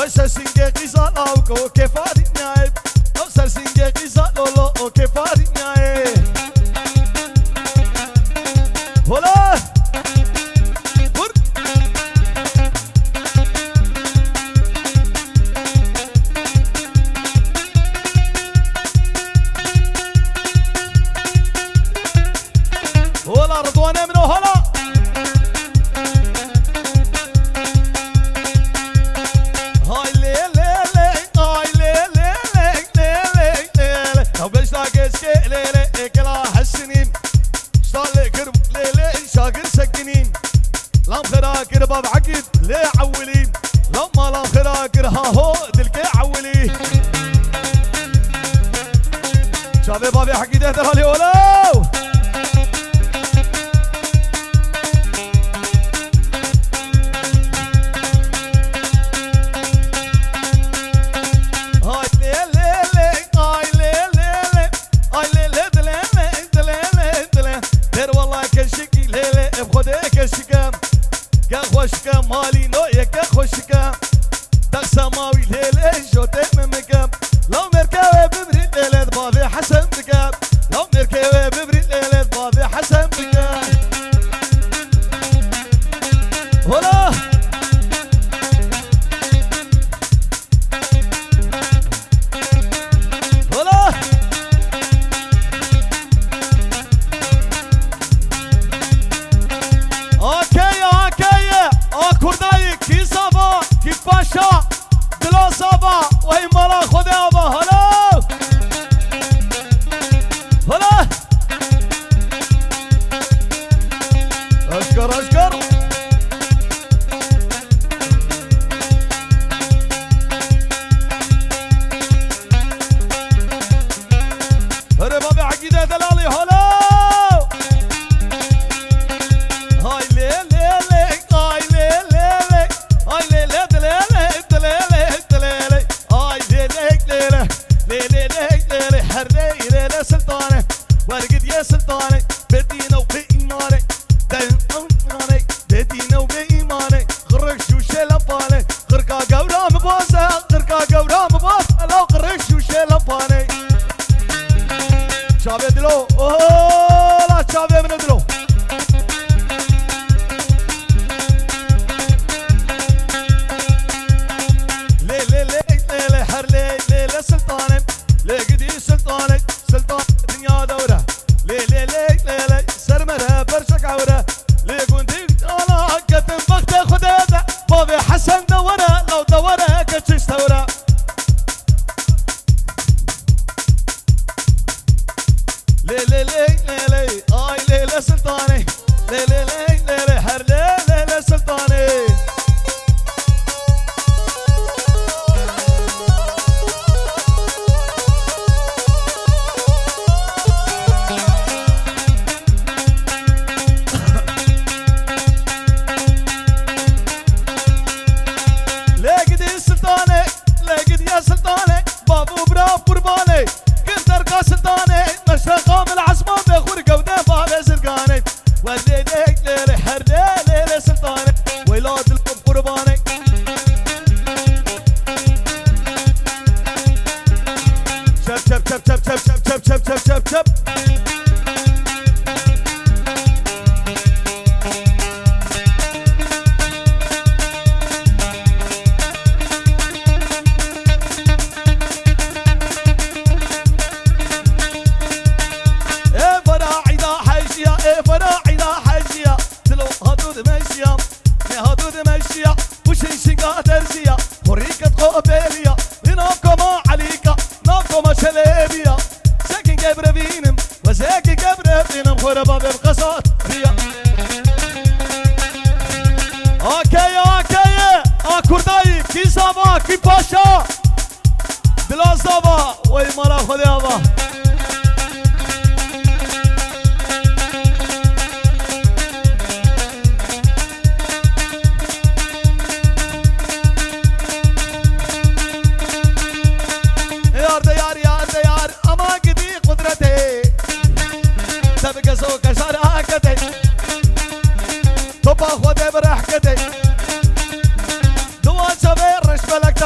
سرسنگه قیزا لاوکو که فادی نیای سرسنگه قیزا لولو که فادی نیای هلا هلا رضوانه منو هلا باب عقد ليه عولين لما لا خراقر ها هو دلك عولي شابي بابي حقي ده ترى لي ولو هاي ليه ليه ليه هاي ليه ليه ليه هاي ليه ليه دلين دلين دلين دير والله كشكي ليه ليه بخدك كشكام خوشکم مالی نویه که خوشکم دق سماوی لیله جوته ممکم لو مرکبه ببرید لیلت بابی حسن بکم لو مرکبه ببرید لیلت بابی حسن بکم هلا هلا باشا دلو صابا وهي مرا خذ يابا هلا هلا اشكر اشكر هري بابي عقيده دلالي هلا هاي ليه ليه ليه هاي ليه ليه ليه هاي ليه ليه سلطانه ورقد يا سلطانه بدينا وبإيمانه دايم أمانه بدينا وبإيمانه غرق شو شلبانه غرقا قورا مبوسه غرقا قورا مبوسه لو غرق شو شلبانه شابي دلو اوه لا شابي من دلو ليه ليه ليه ليه حر ليه ليه سلطانه ليه قدي سلطانه سلطان الدنيا دوره ليه ليه ليه ليه ليه سرمره برشق عوره ليه كنتي انا قدم وقت خداده بابي حسن دوره لو دوره كتش دوره ليه ليه ليه ليه ليه اي ليه ليه سلطاني ليه ليه ليه ليه ليه حر ليه ليه ليه سلطاني سلطاني بابو براب قرباني كنت ارقى سلطاني مشرقه من العصمه بخرقه ودفع بزرقاني ولي ليك ليلي حر ليلي سلطاني ولاد القب قرباني شب شب شب شب شب شب شب شب شب شب هوريكة قوبيليا لناكو ما عليكا ناكو ما شليبيا ساكن قبر فينم وساكن قبر فينم خربا بالقصات فيا اوكي اوكي كرداي كي صابا كي باشا بلا صابا وي مرا خذ يابا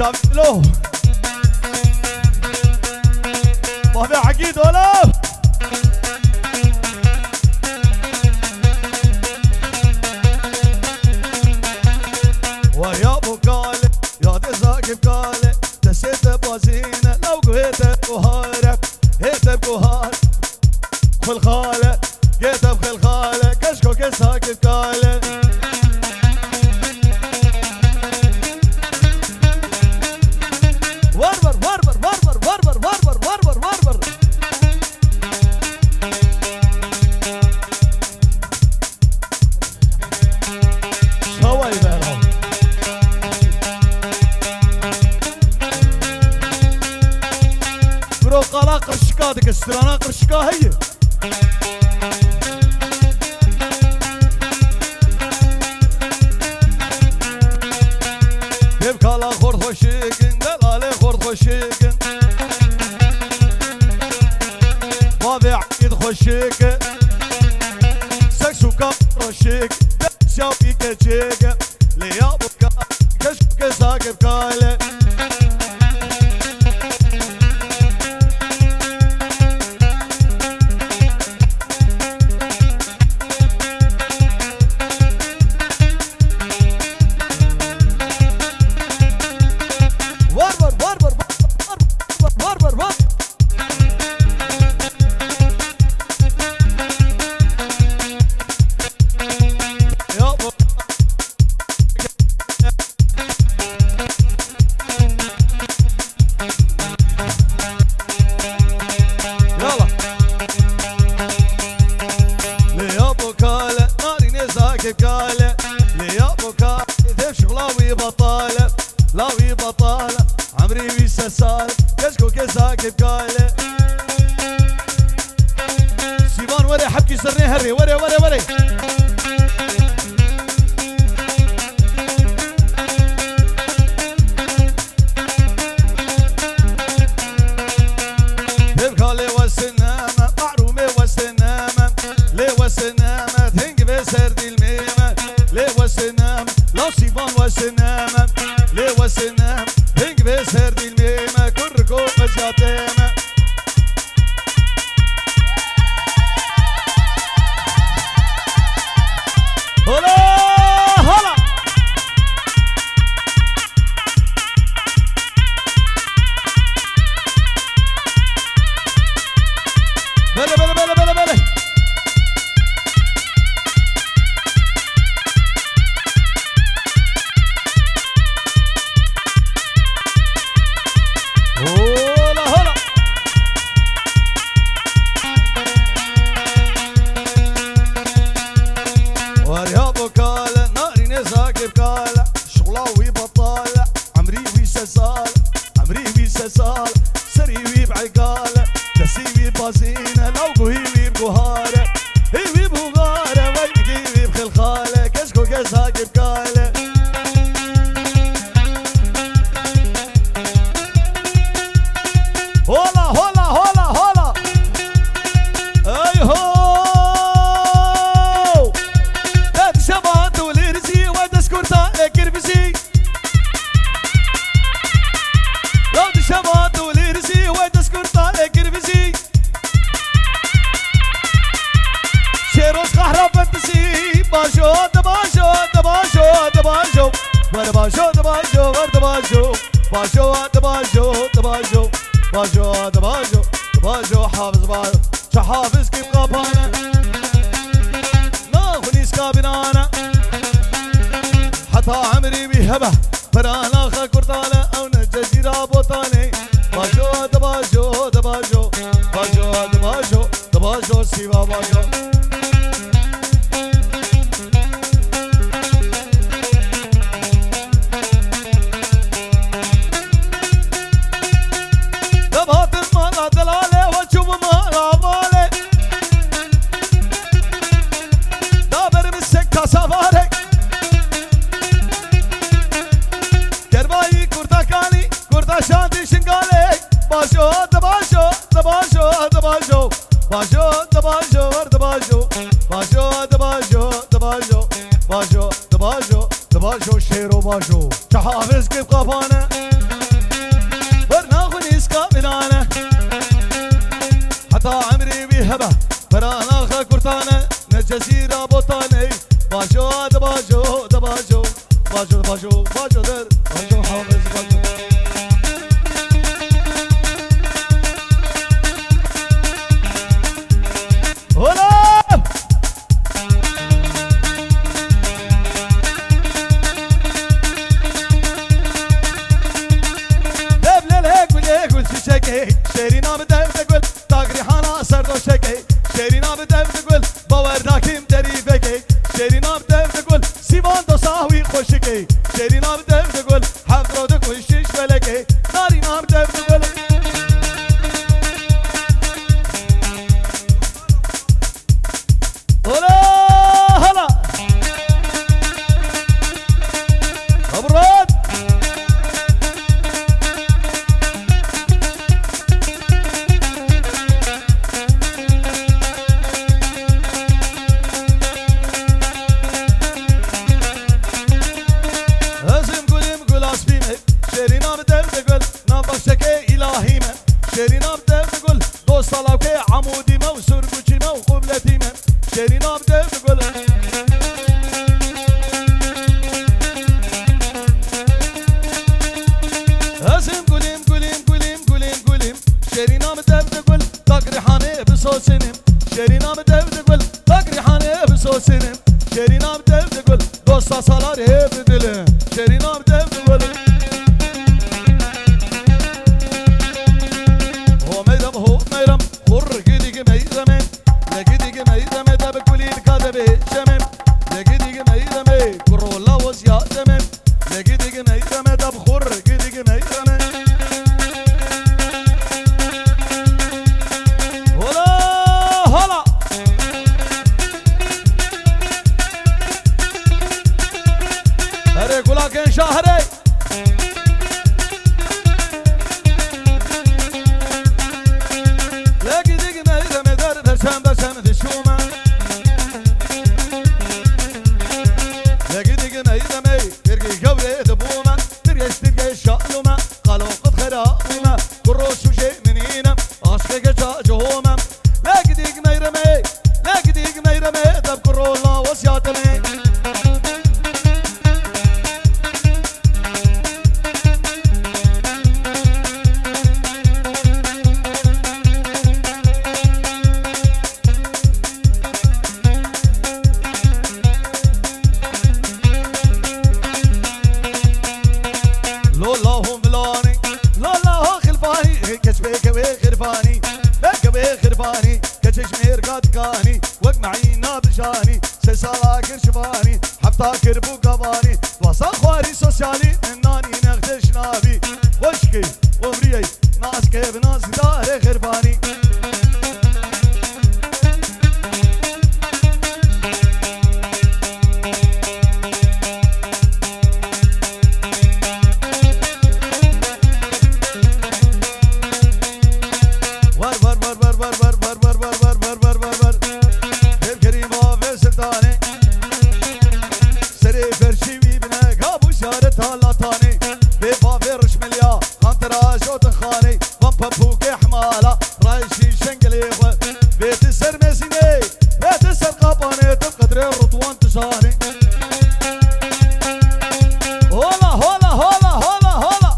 شاف له بابي عقيد ولا ويا ابو قالي يا دي زاقب قالي دسيت بوزينه لو قهيت بوهاره هيت بوهار خل خاله جيت بخل خاله كشكو كساقب قالي وربر وربر وربر وربر وربر وربر وربر شوي بيرهم برو قلا قرشكا ديك السلانة قرشكا هي بيبكالا خورد خوشيكن دلالي خورد خوشيكن بابي عقيد خوشيكن سكسو كام روشيك شاو بيكا جيكن ليا بكا كشك ساكب كالي كاله ليا بكاء ذيب شغلاوي بطاله لاوي بطاله عمري ويسسال كشكو كزاكب كاله سيفان وري حبكي سرني هري وري وري وري بكالي والسنامه معرومه والسنامه لي والسنامه تنق بسردي الميمه لي والسنام لا سيفان والسنامه لي والسنام تنق بسردي الميمه كركو مزاتيمه هلا هلا بلا بلا بلا بلا بلا هلا هلا ورياضو كاله ناري نزاقب كاله شغلاوي بطاله عمري ويسسال عمري ويسسال سري ويبعقاله تسيبي بازينه لو قهيبي بقهاره هيبي بغاره ويجيبي بخلخاله كشكو كزاقب كاله هولا هولا هولا هولا اي هو لا تشبهت وليرزي ودسكورتا كربسي لا تشبهت وليرزي ودسكورتا كربسي شيروس قهرة بنتسي باشو دباشو دباشو دباشو ورباشو دباشو وردباشو باشو دباشو دباشو باجو دباجو دباجو حافظ باجو شحافظ كيف قبانا ناخذ سكابنانا حتى عمري بهبه فرانا خا كرتانا او نجزيرا بوطاني باجو دباجو دباجو باجو دباجو دباجو سيوا باجو شادي شنقالي باشو دباشو دباشو دباشو باشو دباشو وردباشو باشو دباشو دباشو باشو دباشو دباشو شيرو باشو شحافظ كيف قفانا هبه برانا خا كرتانه نجزيره بوطاني باجو دباجو دباجو باجو باجو باجو در باجو حافظ باجو هلا شيرينا بدأ تقول تاقري حانا سردو شكي شيرينا بدأ تقول باور داكيم تريفكي شيرينا بدأ تقول سيبان دو ساوي خوشكي شيرينا بدأ تقول حفرو دكو الشيش فلكي نارينا بدأ تقول هلا هلا أبراد شيرينا بدأ تقول نبشكي إلهي من شيرينا بدأ تقول دوست صلاوكي عمودي مو سرقوشي مو قبلتي من شيرينا بدأ تقول هزم قوليم قوليم قوليم قوليم قوليم شيرينا بدأ تقول تقري حاني بصوصنم شيرينا بدأ تقول تقري حاني بصوصنم شيرينا بدأ تقول دوست صلاري بدلم شيرينا بدأ تقول ولكن شهري لقي دق ما إذا مدار بسام بسام الشومة لقي دق ما إذا ما ترقي قبل دبومة ترقي شألومة قالوا قد خراومة كروس وشيء منينة عشقك جهومة لقي دق ما يرمي لقي دق ما يرمي تبكر الله وسياتمي كتشمير قدقاني وقمعي نابجاني سيسالا كرشباني حفتا كربو قباني وصا خواري سوسيالي مناني نغتش نابي وشكي ومريي ناس كيف ناس داري غرباني بيت السر مسيني بيت السر قباني تبقدر الرطوان تساني هولا هولا هولا هولا هولا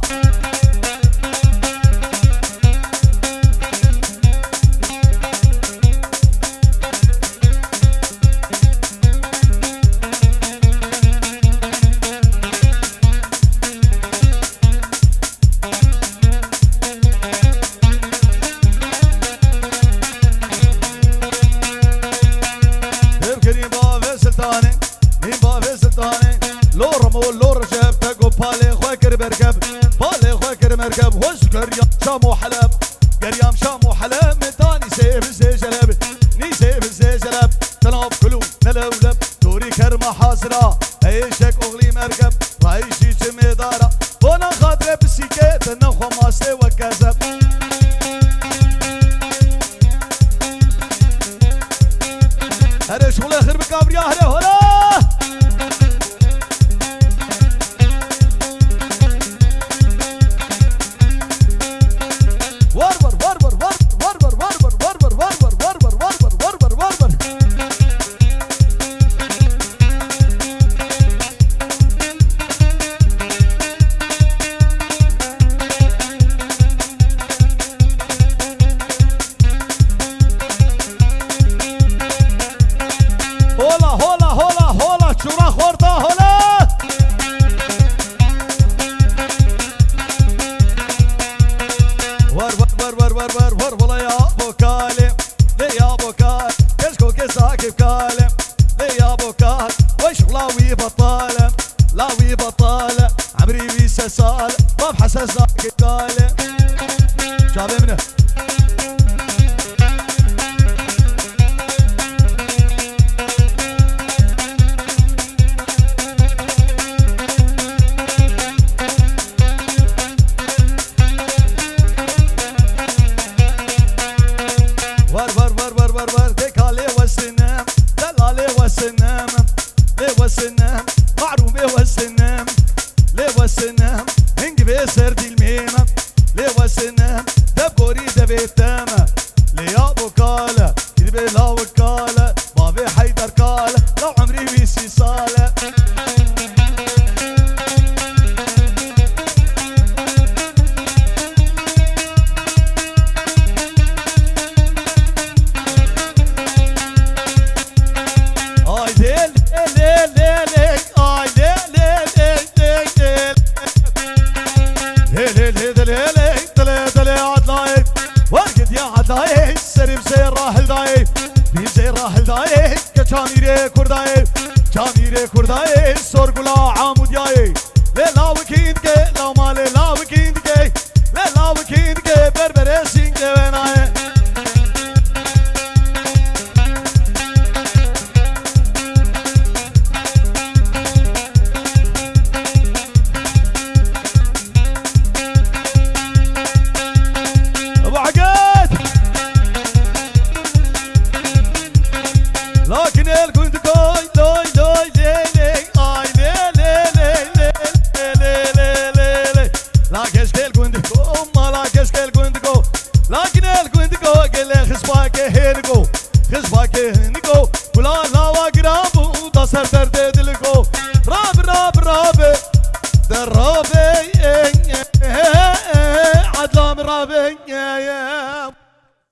بركب بالي خوكر مركب وشكر يا شامو حلب قريام شامو حلب متاني سيف الزيجلب ني سيف الزيجلب تناب كلو نلولب دوري كرمه حاصره ايشك اغلي مركب رايشي تمي دارا وانا خاطره بسيكيت نخو ماسي وكذب هذا شغل اخر بكابريا هلا هلا وربر وربر وربر وربر وربر وربر وربر وربر صال باب حساس قال شابه منه والسنام معروف ايه والسنام ليه والسنام هنجي في سردي الميمة ليه والسنام ده بقوري ده بيتامة ليه يا ابو كالة كده بلا وكالة بابي حيدر كالة لو عمري بيسي صالة Camire kurdaye sorgula amud yaye le lavikin ke la male lavikin ke le lavikin ke berbere singe venaye Abu Aqad lakin el kunt la que es que el